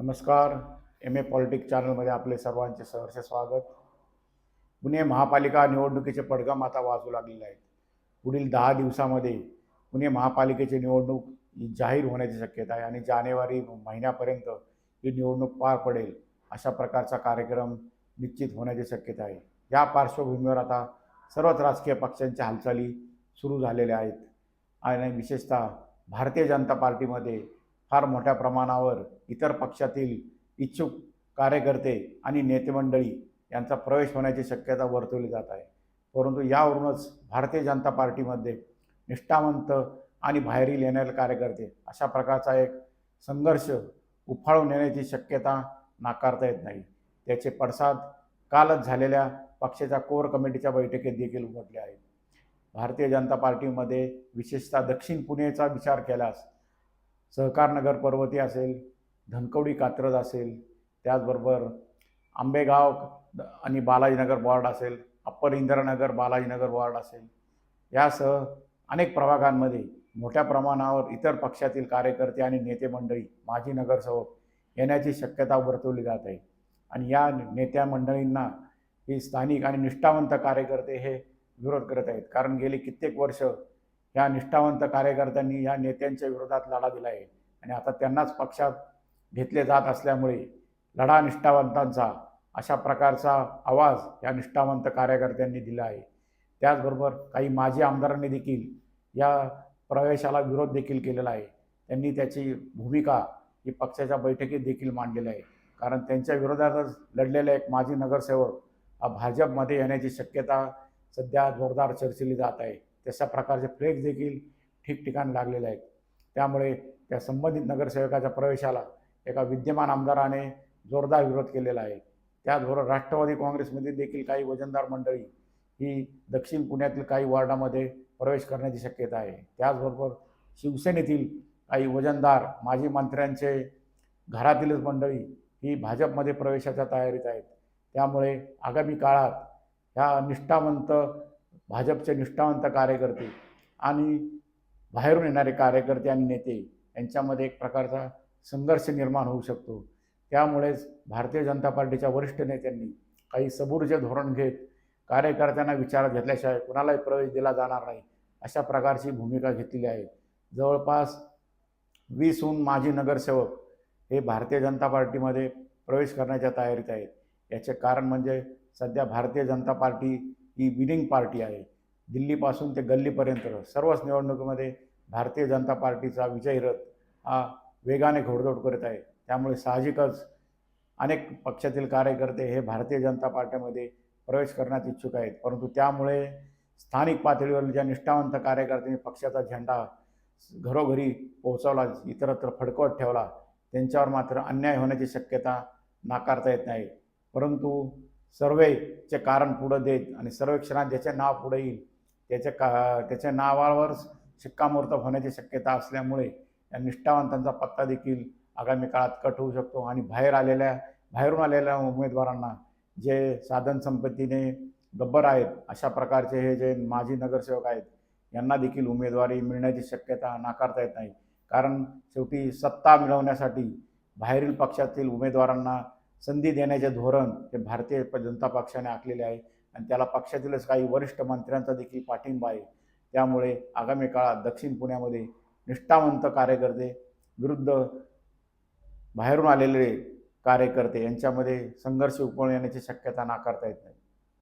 नमस्कार. पॉलिटिक्स चॅनलमध्ये आपले सर्वांचे सहर्ष स्वागत. पुणे महापालिका निवडणुकीचे पडघम आता वाजू लागलेले आहेत. पुढील 10 दिवसामध्ये पुणे महापालिकेची निवडणूक ही जाहीर होण्याची शक्यता आहे आणि जानेवारी महिन्यापर्यंत ही निवडणूक पार पडेल अशा प्रकारचा कार्यक्रम निश्चित होण्याची शक्यता आहे. या पार्श्वभूमीवर आता सर्वच राजकीय पक्षांच्या हालचाली सुरू झालेल्या आहेत आणि विशेषतः भारतीय जनता पार्टीमध्ये फार मोठ्या प्रमाणावर इतर पक्षातील इच्छुक कार्यकर्ते आणि नेते मंडळी यांचा प्रवेश होण्याची शक्यता वर्तवली जात आहे. परंतु यावरूनच भारतीय जनता पार्टीमध्ये निष्ठावंत आणि बाहेरील येणारे कार्यकर्ते अशा प्रकारचा एक संघर्ष उफाळून येण्याची शक्यता नाकारता येत नाही. त्याचे पडसाद कालच झालेल्या पक्षाच्या कोर कमिटीच्या बैठकीत देखील उमटले आहेत. भारतीय जनता पार्टीमध्ये विशेषतः दक्षिण पुणेचा विचार केल्यास सहकारनगर पर्वती असेल, धनकवडी कात्रज असेल, त्याचबरोबर आंबेगाव आणि बालाजीनगर वॉर्ड असेल, अप्पर इंदिरानगर बालाजीनगर वॉर्ड असेल, यासह अनेक प्रभागांमध्ये मोठ्या प्रमाणावर इतर पक्षातील कार्यकर्ते आणि नेते मंडळी, माजी नगरसेवक येण्याची शक्यता वर्तवली जात आहे. आणि या नेत्या मंडळींना हे स्थानिक आणि निष्ठावंत कार्यकर्ते हे विरोध करत आहेत. कारण गेली कित्येक वर्ष या निष्ठावंत कार्यकर्त्यांनी या नेत्यांच्या विरोधात लढा दिला आहे आणि आता त्यांनाच पक्षात घेतले जात असल्यामुळे लढा निष्ठावंतांचा अशा प्रकारचा आवाज या निष्ठावंत कार्यकर्त्यांनी दिला आहे. त्याचबरोबर काही माजी आमदारांनी देखील या प्रवेशाला विरोध देखील केलेला आहे. त्यांनी त्याची भूमिका ही पक्षाच्या बैठकीत देखील मांडलेली आहे. कारण त्यांच्या विरोधातच लढलेला एक माजी नगरसेवक हा भाजपमध्ये येण्याची शक्यता सध्या जोरदार चर्चिली जात आहे. तशा प्रकारचे फ्लेक्स देखील ठिकठिकाणी लागलेले आहेत. त्यामुळे त्या संबंधित नगरसेवकाच्या प्रवेशाला एका विद्यमान आमदाराने जोरदार विरोध केलेला आहे. त्याचबरोबर राष्ट्रवादी काँग्रेसमध्ये देखील काही वजनदार मंडळी ही दक्षिण पुण्यातील काही वॉर्डामध्ये प्रवेश करण्याची शक्यता आहे. त्याचबरोबर शिवसेनेतील काही वजनदार माजी मंत्र्यांचे घरातीलच मंडळी ही भाजपमध्ये प्रवेशाच्या तयारीत आहेत. त्यामुळे आगामी काळात ह्या निष्ठावंत भाजपचे निष्ठावंत कार्यकर्ते आणि बाहेरून येणारे कार्यकर्ते आणि नेते यांच्यामध्ये एक प्रकारचा संघर्ष निर्माण होऊ शकतो. त्यामुळेच भारतीय जनता पार्टीच्या वरिष्ठ नेत्यांनी काही सबुरीचे धोरण घेत कार्यकर्त्यांना विचारात घेतल्याशिवाय कुणालाही प्रवेश दिला जाणार नाही अशा प्रकारची भूमिका घेतलेली आहे. जवळपास 20हून माजी नगरसेवक हे भारतीय जनता पार्टीमध्ये प्रवेश करण्याच्या तयारीत आहेत. याचे कारण म्हणजे सध्या भारतीय जनता पार्टी ही विनिंग पार्टी आहे. दिल्लीपासून ते गल्लीपर्यंत सर्वच निवडणुकीमध्ये भारतीय जनता पार्टीचा विजयी रथ हा वेगाने घोडदौड करत आहे. त्यामुळे साहजिकच अनेक पक्षातील कार्यकर्ते हे भारतीय जनता पार्टीमध्ये प्रवेश करण्यास इच्छुक आहेत. परंतु त्यामुळे स्थानिक पातळीवर ज्या निष्ठावंत कार्यकर्त्यांनी पक्षाचा झेंडा घरोघरी पोहोचवला, इतरत्र फडकवत ठेवला, त्यांच्यावर मात्र अन्याय होण्याची शक्यता नाकारता येत नाही. परंतु सर्वेचे कारण पुढं देत आणि सर्वेक्षणात ज्याचे नाव पुढे येईल त्याच्या नावावर शिक्कामोर्तब होण्याची शक्यता असल्यामुळे या निष्ठावंतांचा पत्ता देखील आगामी काळात कट होऊ शकतो आणि बाहेरून आलेल्या उमेदवारांना जे साधन संपत्तीने गब्बर आहेत अशा प्रकारचे हे जे माजी नगरसेवक आहेत यांना देखील उमेदवारी मिळण्याची शक्यता नाकारता येत नाही. कारण शेवटी सत्ता मिळवण्यासाठी बाहेरील पक्षातील उमेदवारांना संधी देण्याचे धोरण हे भारतीय जनता पक्षाने आखलेले आहे आणि त्याला पक्षातीलच काही वरिष्ठ मंत्र्यांचा देखील पाठिंबा आहे. त्यामुळे आगामी काळात दक्षिण पुण्यामध्ये निष्ठावंत कार्यकर्ते विरुद्ध बाहेरून आलेले कार्यकर्ते यांच्यामध्ये संघर्ष उफाळून येण्याची शक्यता नाकारता येत नाही.